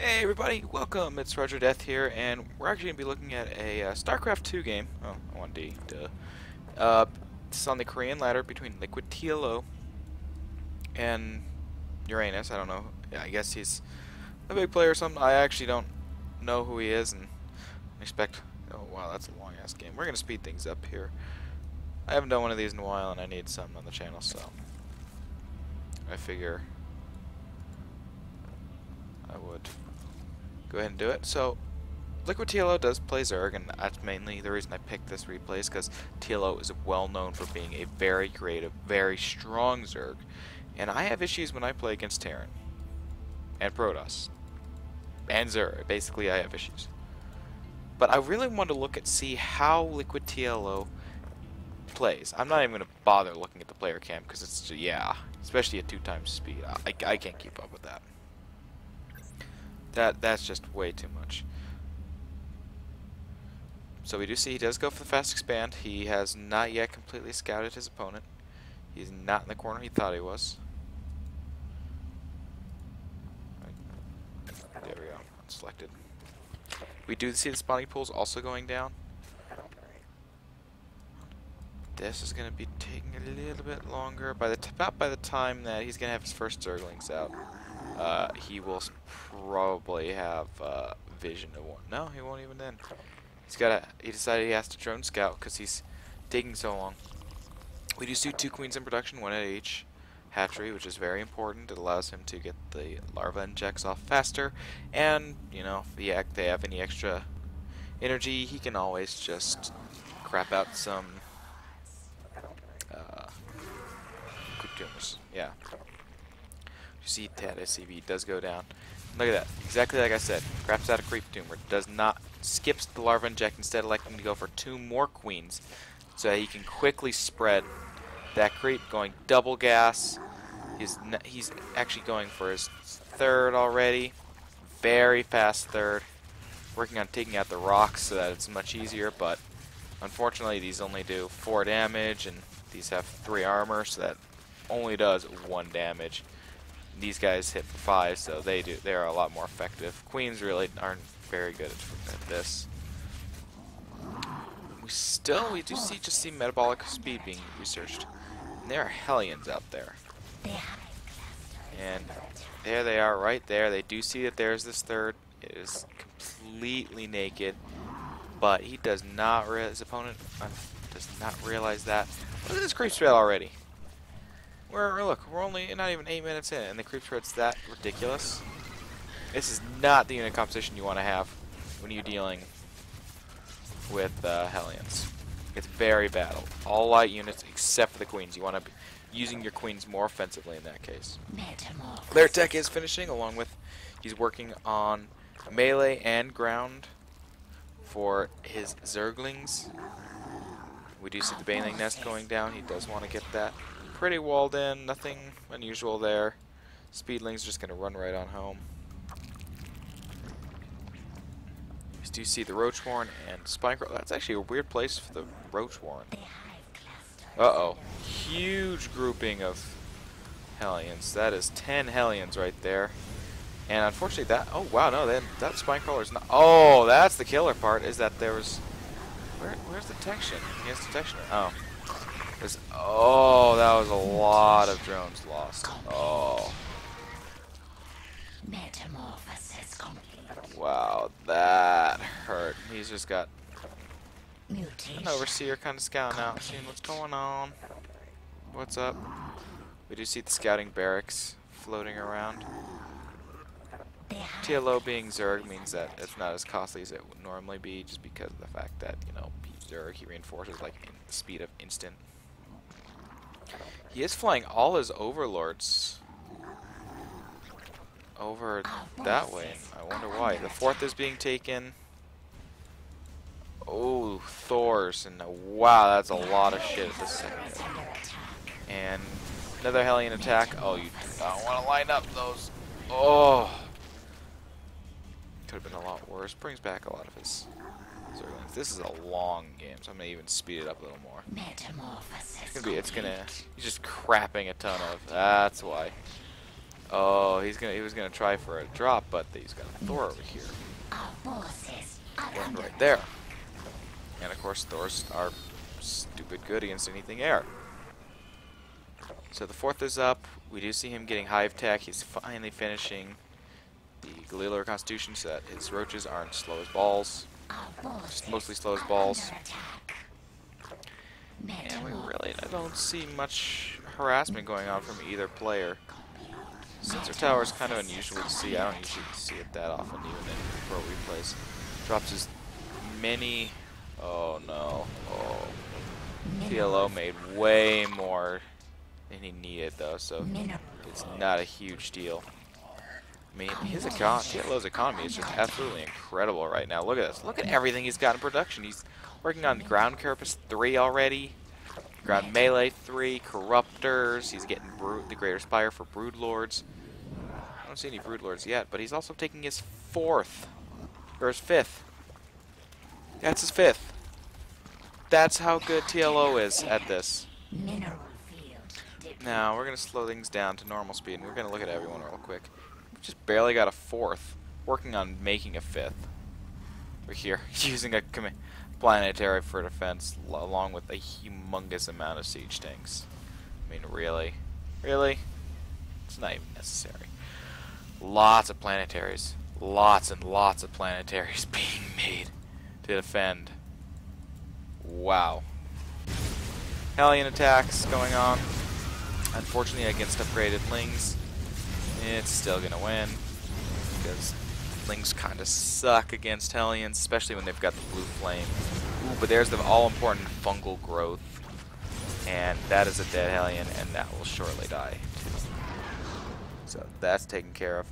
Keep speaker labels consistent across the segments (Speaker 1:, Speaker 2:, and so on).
Speaker 1: Hey everybody, welcome. It's RogerDeath here, and we're actually going to be looking at a Starcraft 2 game. Oh, I want D. Duh. It's on the Korean ladder between LiquidTLO and uRanUs. I don't know. Yeah, I guess he's a big player or something. I actually don't know who he is, and expect... Oh, wow, that's a long-ass game. We're going to speed things up here. I haven't done one of these in a while, and I need something on the channel, so... I figure... I would... go ahead and do it. So, LiquidTLO does play Zerg, and that's mainly the reason I picked this replay, is because TLO is well known for being a very creative, very strong Zerg, and I have issues when I play against Terran, and Protoss, and Zerg. Basically, I have issues. But I really want to see how LiquidTLO plays. I'm not even going to bother looking at the player cam, because it's, yeah, especially at 2 times speed. I can't keep up with that. That's just way too much. So we do see he does go for the fast expand. He has not yet completely scouted his opponent. He's not in the corner he thought he was. There we go. Selected. We do see the spawning pools also going down. This is going to be taking a little bit longer. About by the time that he's going to have his first Zerglings out. He will probably have vision of one. No, he won't even then. He decided he has to drone scout because he's taking so long. We do see 2 queens in production, 1 at each hatchery, which is very important. It allows him to get the larva injects off faster, and you know, if they have any extra energy, he can always just crap out some quick tumors. Yeah. You see that SCV does go down. Look at that. Exactly like I said. Craps out a creep tumor. Skips the larva inject, instead electing to go for 2 more queens so that he can quickly spread that creep, going double gas. He's actually going for his 3rd already. Very fast 3rd. Working on taking out the rocks so that it's much easier, but unfortunately these only do 4 damage, and these have 3 armor, so that only does 1 damage. These guys hit for 5, so they are a lot more effective. Queens really aren't very good at this. We do see metabolic speed being researched. And there are Hellions out there. And there they are right there. They do see that there's this 3rd. It is completely naked. But he does not his opponent does not realize that. Look at this creep spread already. Look, we're only not even 8 minutes in, and the creep spread's that ridiculous. This is not the unit composition you want to have when you're dealing with Hellions. It's very bad. All light units except for the queens. You want to be using your queens more offensively in that case. Their tech is finishing, along with he's working on melee and ground for his Zerglings. We do see the Baneling Nest going down. He does want to get that. Pretty walled in, nothing unusual there. Speedling's just gonna run right on home. We do see the Roachwarren and Spinecrawl. That's actually a weird place for the Roachwarren. Uh-oh. Huge grouping of Hellions. That is 10 Hellions right there. And unfortunately that... Oh, wow, no, that Spinecrawler's not... Oh, that's the killer part, is that there was... Where's detection? He has detection. Oh. Oh, that was a lot of drones lost. Oh.
Speaker 2: Metamorphosis complete.
Speaker 1: Wow, that hurt. He's just got
Speaker 2: Mutation.
Speaker 1: an overseer kind of scouting out, seeing what's going on. What's up? We do see the scouting barracks floating around. TLO being Zerg means that it's not as costly as it would normally be, just because of the fact that, you know, Zerg, he reinforces like the speed of instant. He is flying all his overlords over that way. I wonder why. The 4th is being taken. Oh, Thor's. And wow, that's a lot of shit at this second. And another Hellion attack. Oh, you do not want to line up those. Oh. Could have been a lot worse. Brings back a lot of his Zerglings. This is a long game, so I'm gonna even speed it up a little more. He's just crapping a ton of. That's why. Oh, he was gonna try for a drop, but he's got a Thor over here.
Speaker 2: Our forces are
Speaker 1: And
Speaker 2: under
Speaker 1: right there. And of course, Thors are stupid good against anything air. So the fourth is up. We do see him getting hive tech. He's finally finishing the Galilor Constitution so that his roaches aren't slow as balls.
Speaker 2: our forces
Speaker 1: Just mostly slow as
Speaker 2: are
Speaker 1: balls.
Speaker 2: under attack.
Speaker 1: And we really don't see much harassment going on from either player. Sensor tower is kind of unusual to see. I don't usually see it that often, even in pro replays. Drops his mini. Oh no. Oh. TLO made way more than he needed, though, so it's not a huge deal. I mean, his TLO's economy is just absolutely incredible right now. Look at this. Look at everything he's got in production. He's working on Ground Carapace 3 already. Ground Melee 3, Corruptors. He's getting the Greater Spire for Broodlords. I don't see any Broodlords yet, but he's also taking his 4th. Or his 5th. That's his 5th. That's how good TLO is at this.
Speaker 2: Mineral field.
Speaker 1: Now, we're going to slow things down to normal speed, and we're going to look at everyone real quick. We just barely got a 4th, working on making a 5th. We're here, using a planetary for defense, along with a humongous amount of siege tanks. I mean, really? Really? It's not even necessary. Lots of planetaries. Lots and lots of planetaries being made to defend. Wow. Hellion attacks going on. Unfortunately, against upgraded Lings, it's still going to win. Because Lings kind of suck against Hellions, especially when they've got the blue flame. Ooh, but there's the all-important fungal growth. And that is a dead Hellion, and that will shortly die, too. So that's taken care of.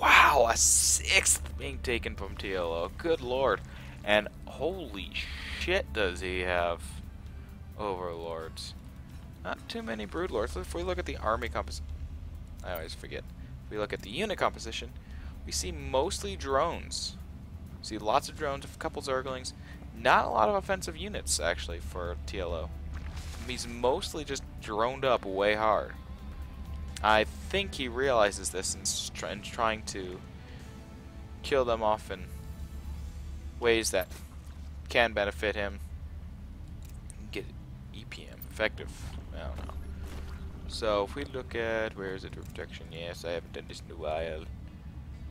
Speaker 1: Wow, a 6th being taken from TLO. Good lord. And holy shit does he have overlords. Not too many broodlords. If we look at the army composition, I always forget. If we look at the unit composition, we see mostly drones. We see lots of drones, a couple zerglings. Not a lot of offensive units, actually, for TLO. He's mostly just droned up way hard. I think he realizes this and trying to kill them off in ways that can benefit him. Get EPM effective. I don't know. So if we look at where is it protection? Yes, I haven't done this in a while.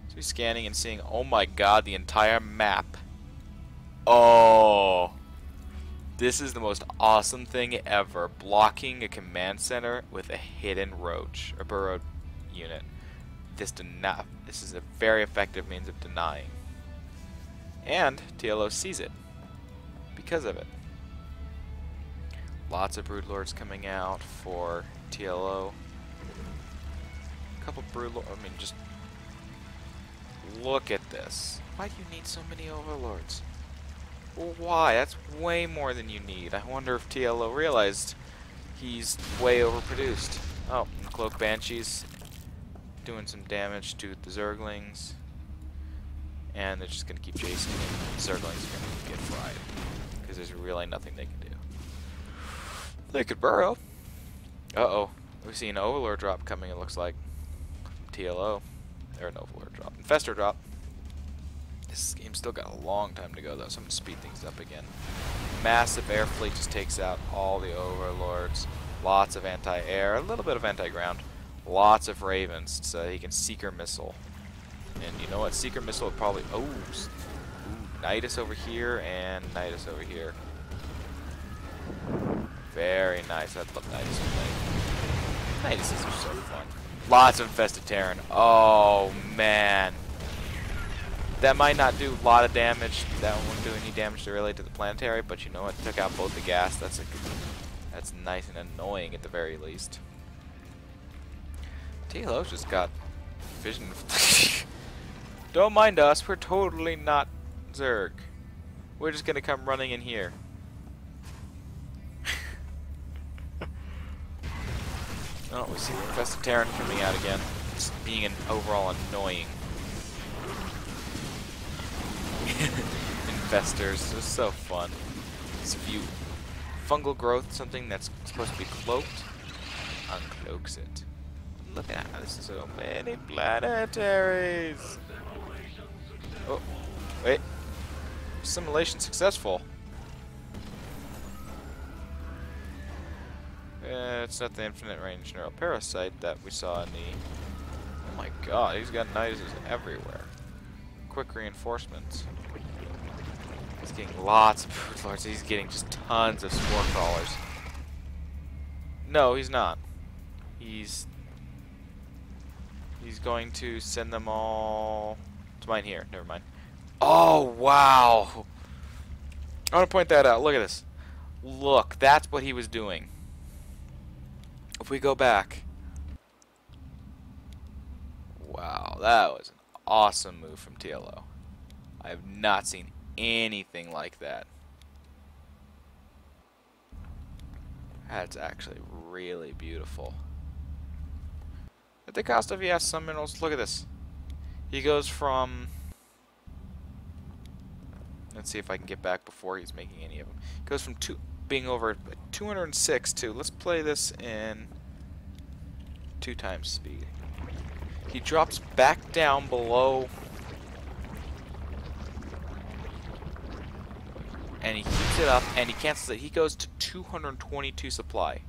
Speaker 1: So he's scanning and seeing. Oh my God, the entire map. Oh, this is the most awesome thing ever. Blocking a command center with a hidden roach or burrowed unit. This is a very effective means of denying. And TLO sees it because of it. Lots of broodlords coming out for TLO. A couple broodlords. I mean, just look at this. Why do you need so many overlords? Well, why? That's way more than you need. I wonder if TLO realized he's way overproduced. Oh, and Cloak Banshees doing some damage to the Zerglings. And they're just going to keep chasing him. Zerglings are going to get fried. Because there's really nothing they can do. They could burrow. Uh-oh. We see an Overlord drop coming, it looks like. From TLO. Or an Overlord drop. Infestor drop. This game's still got a long time to go, though, so I'm going to speed things up again. Massive air fleet just takes out all the Overlords. Lots of anti-air. A little bit of anti-ground. Lots of Ravens, so he can Seeker Missile. And you know what? Seeker Missile would probably... Oh! Ooh, Nidus over here and Nidus over here. Very nice. I love Nidus and Nidus are so fun. Lots of Infested Terran. Oh, man. That might not do a lot of damage. That won't do any damage really to the planetary, but you know what? Took out both the gas. That's nice and annoying at the very least. TLO's just got vision. Don't mind us. We're totally not Zerg. We're just gonna come running in here. Oh, we see the Infested Terran coming out again. Just being an overall annoying. Infestors, they're so fun. This view. Fungal growth, something that's supposed to be cloaked, uncloaks it. Look at this. So many planetaries. Oh, wait. Simulation successful. It's not the infinite range neural parasite that we saw in the... Oh my god, he's got nices everywhere. Quick reinforcements. He's getting lots of brood lords. He's getting just tons of spore crawlers. No, he's not. He's going to send them all to mine here. Never mind. Oh, wow. I want to point that out. Look at this. Look, that's what he was doing. If we go back. Wow, that was an awesome move from TLO. I have not seen anything like that. That's actually really beautiful. At the cost of, yes, some minerals. Look at this. He goes from... Let's see if I can get back before he's making any of them. He goes from being over at 206 to... Let's play this in 2 times speed. He drops back down below... And he keeps it up, and he cancels it. He goes to 222 supply.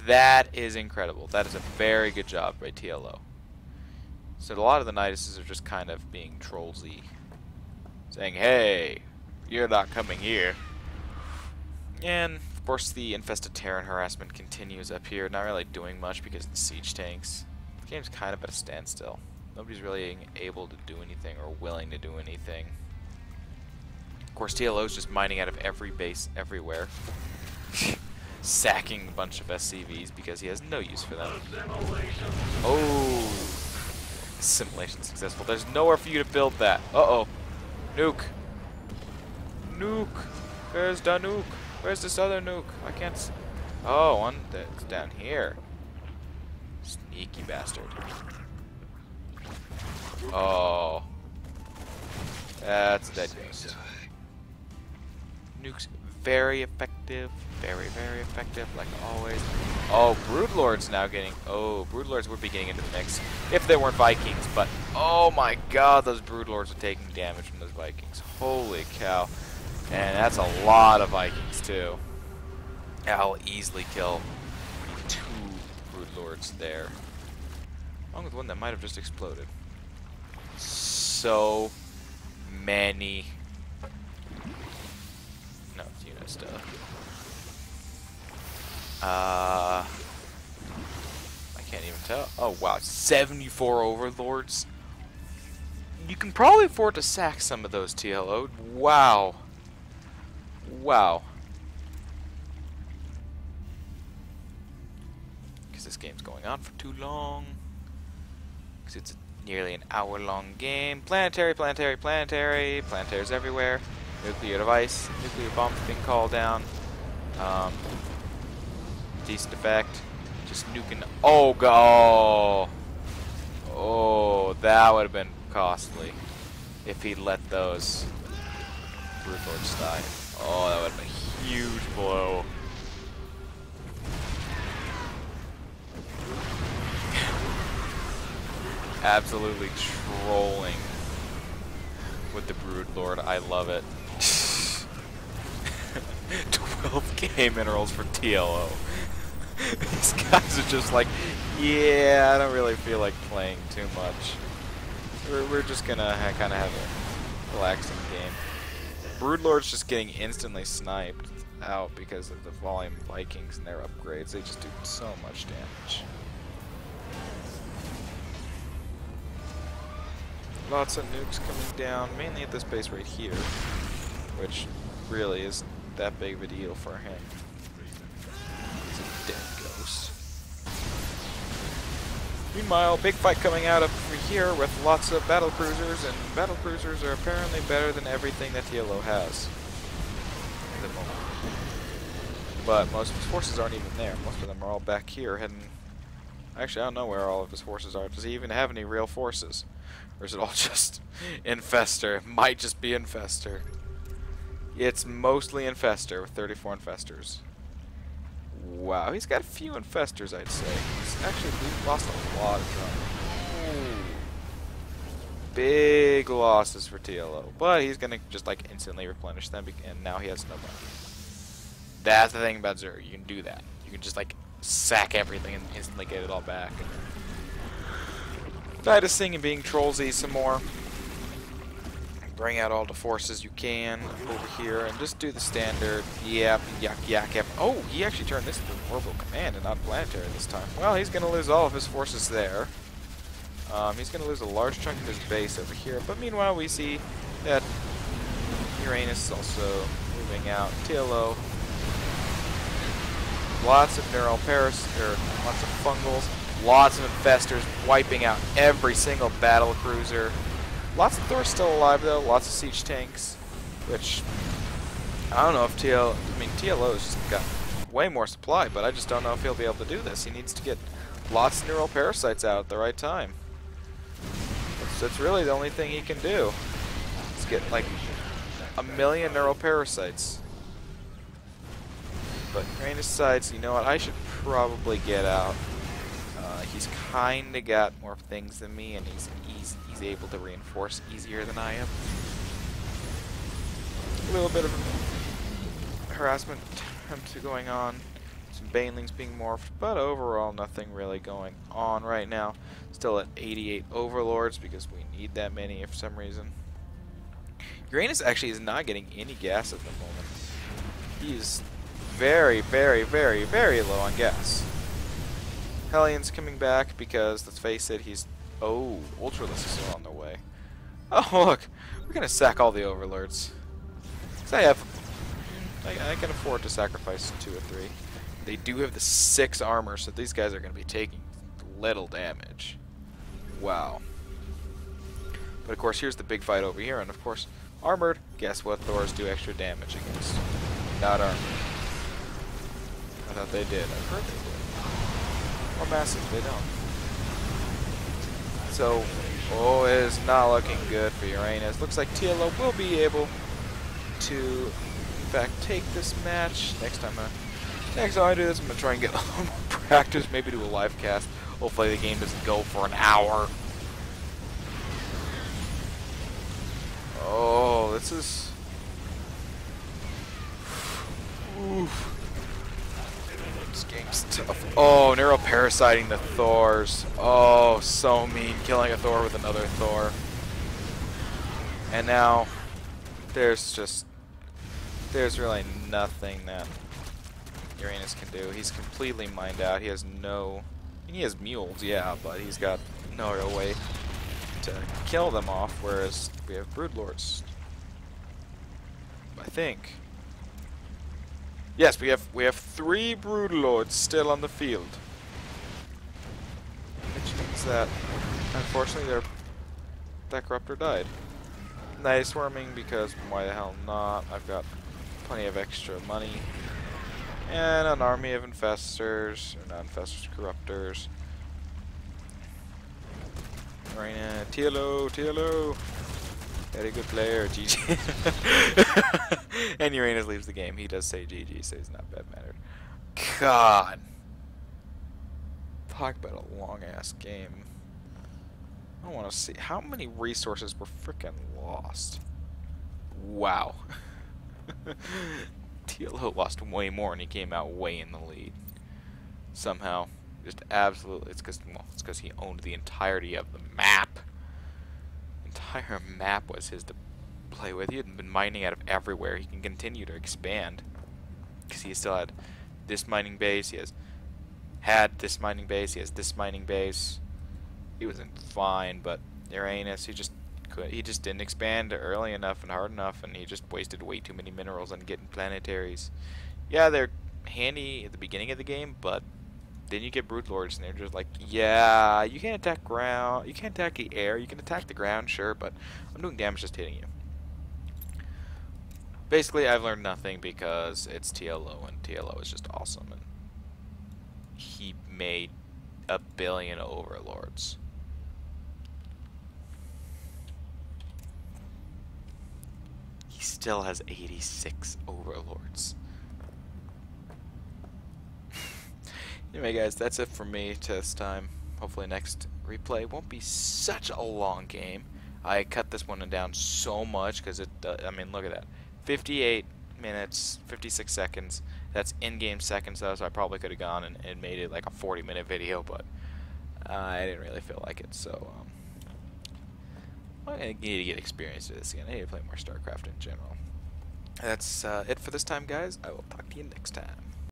Speaker 1: That is incredible. That is a very good job by TLO. So a lot of the Niduses are just kind of being trollsy. Saying, hey, you're not coming here. And, of course, the infested Terran harassment continues up here. Not really doing much because of the siege tanks. The game's kind of at a standstill. Nobody's really able to do anything or willing to do anything. Of course, TLO's just mining out of every base everywhere. Sacking a bunch of SCVs because he has no use for them. Oh! Simulation successful. There's nowhere for you to build that. Uh-oh. Nuke. Nuke. Where's the nuke? Where's this other nuke? I can't s... Oh, one that's down here. Sneaky bastard. Oh. That's a dead ghost. Nukes very effective. Very, very effective, like always. Oh, Broodlord's now getting... Oh, Broodlords would be getting into the mix if they weren't Vikings, but... Oh my god, those Broodlords are taking damage from those Vikings. Holy cow. And that's a lot of Vikings, too. I'll easily kill 2 Broodlords there. Along with one that might have just exploded. So many... No, it's unit stuff. I can't even tell. Oh wow, 74 overlords. You can probably afford to sack some of those TLO. Wow. Wow. Because this game's going on for too long. Because it's nearly an hour-long game. Planetary, planetary, planetary. Planetaries everywhere. Nuclear device. Nuclear bombs being called down. Decent effect. Just nuking. Oh, god. Oh, that would have been costly if he'd let those Broodlords die. Oh, that would have been a huge blow. Absolutely trolling with the Broodlord. I love it. 12k minerals for TLO. These guys are just like, yeah, I don't really feel like playing too much. We're just gonna kind of have a relaxing game. Broodlord's just getting instantly sniped out because of the volume of Vikings and their upgrades. They just do so much damage. Lots of nukes coming down, mainly at this base right here, which really isn't that big of a deal for him. He's a dead ghost. Meanwhile, big fight coming out of here with lots of battle cruisers, and battle cruisers are apparently better than everything that TLO has at the moment. But most of his forces aren't even there. Most of them are all back here heading... Actually, I don't know where all of his forces are. Does he even have any real forces? Or is it all just Infester? It might just be Infester. It's mostly Infester with 34 Infestors. Wow, he's got a few Infestors, I'd say. actually, we lost a lot of drama. Ooh. Big losses for TLO. But he's going to just, like, instantly replenish them, and now he has no money. That's the thing about Zero. You can do that. You can just, like, sack everything and instantly get it all back. Practicing and being trollsy some more. Bring out all the forces you can over here and just do the standard yap, yak, yak, yap. Oh, he actually turned this into an orbital command and not planetary this time. Well, he's going to lose all of his forces there. He's going to lose a large chunk of his base over here. But meanwhile, we see that Uranus is also moving out. TLO. Lots of neural lots of fungals, lots of infestors, wiping out every single battle cruiser. Lots of Thors still alive though, lots of siege tanks, which I don't know if TLO has just got way more supply, but I just don't know if he'll be able to do this. He needs to get lots of neural parasites out at the right time. That's really the only thing he can do. Let's get like 1 million neural parasites. But Uranus decides, you know what, I should probably get out. He's kind of got more things than me, and he's able to reinforce easier than I am. A little bit of harassment attempts going on. Some banelings being morphed, but overall nothing really going on right now. Still at 88 overlords because we need that many for some reason. Uranus actually is not getting any gas at the moment. He's very, very, very, very low on gas. Hellions coming back because, let's face it, he's... Oh, Ultralisk is still on the way. Oh, look! We're gonna sack all the Overlords. Because I can afford to sacrifice 2 or 3. They do have the 6 armor, so these guys are gonna be taking little damage. Wow. But of course, here's the big fight over here, and of course, armored, guess what Thors do extra damage against? Not armored. I thought they did. I've heard they did. Or massive, they don't. So, oh, it is not looking good for Uranus. Looks like TLO will be able to, in fact, take this match. Next time I do this, I'm going to try and get a little more practice, maybe do a live cast. Hopefully the game doesn't go for an hour. Oh, this is... Oof. This game's tough. Oh, neuroparasiting the Thors. Oh, so mean. Killing a Thor with another Thor. And now, there's really nothing that Uranus can do. He's completely mined out. He has no... He has mules, yeah, but he's got no real way to kill them off, whereas we have Broodlords. I think. Yes, we have 3 Broodlords still on the field. Which means that, unfortunately, that Corruptor died. Night Swarming, because why the hell not? I've got plenty of extra money. And an army of Infestors, or not Infestors, Corruptors. Marina, TLO. Very good player, GG. And Uranus leaves the game. He does say GG, so he's not bad-mannered. God. Talk about a long-ass game. I want to see how many resources were freaking lost. Wow. TLO lost way more, and he came out way in the lead. Somehow. Just absolutely. It's because he owned the entirety of the map. Entire map was his to play with. He had been mining out of everywhere. He can continue to expand because he still had this mining base. He had this mining base. He has this mining base. He was in fine, but Uranus, he just didn't expand early enough and hard enough, and he just wasted way too many minerals on getting planetaries. Yeah, they're handy at the beginning of the game, but then you get Broodlords, and they're just like, yeah, you can't attack ground, you can't attack the air, you can attack the ground, sure, but I'm doing damage just hitting you. Basically, I've learned nothing because it's TLO, and TLO is just awesome, and he made 1 billion overlords. He still has 86 overlords. Anyway, guys, that's it for me this time. Hopefully next replay won't be such a long game. I cut this one down so much because I mean, look at that. 58 minutes, 56 seconds. That's in-game seconds, though, so I probably could have gone and made it like a 40-minute video, but I didn't really feel like it, so I need to get experience to this again. I need to play more StarCraft in general. That's it for this time, guys. I will talk to you next time.